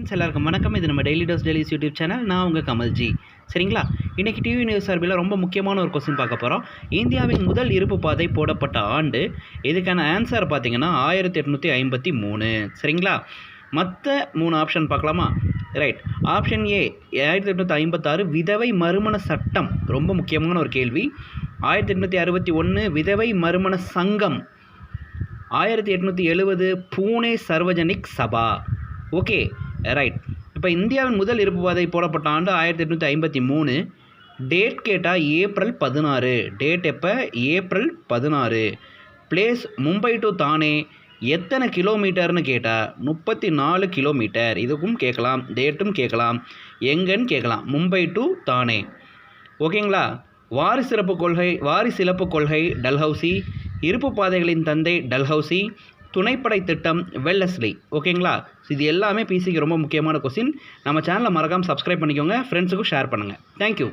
Friends எல்லாருக்கும் வணக்கம். இது நம்ம daily dose dailies YouTube channel. நான் உங்கள் கமல்ஜி. சரிங்களா? இன்றைக்கி டிவி நியூஸ் சார்பில் ரொம்ப முக்கியமான ஒரு கொஸ்டின் பார்க்க போகிறோம். இந்தியாவின் முதல் இருப்பு பாதை போடப்பட்ட ஆண்டு, இதுக்கான ஆன்சர் பார்த்தீங்கன்னா 1853. சரிங்களா? மற்ற 3 ஆப்ஷன் பார்க்கலாமா? ரைட். ஆப்ஷன் ஏ 1856 விதவை மறுமண சட்டம், ரொம்ப முக்கியமான ஒரு கேள்வி. 1861 விதவை மறுமண சங்கம். 1870 பூனே சர்வஜனிக் சபா. Okay, right. இப்போ இந்தியாவின் முதல் இருப்பு பாதை போடப்பட்ட ஆண்டு 1853. டேட் கேட்டால் ஏப்ரல் 16. டேட் எப்போ? ஏப்ரல் 16. பிளேஸ் மும்பை டு தானே. எத்தனை கிலோமீட்டர்னு கேட்டால் 34 கிலோமீட்டர். இதுக்கும் கேட்கலாம், டேட்டும் கேட்கலாம், எங்கன்னு கேட்கலாம். மும்பை டு தானே. ஓகேங்களா? வாரிசிறப்பு கொள்கை டல்ஹவுசி. இருப்பு பாதைகளின் தந்தை டல்ஹவுசி. துணைப்படை திட்டம் வெல்லஸ்லி. ஓகேங்களா? இது எல்லாமே பிசிக்கு ரொம்ப முக்கியமான கொஸ்டின். நம்ம சேனலை மறக்காமல் சப்ஸ்கிரைப் பண்ணிக்கோங்க, ஃப்ரெண்ட்ஸுக்கும் ஷேர் பண்ணுங்கள். தேங்க்யூ.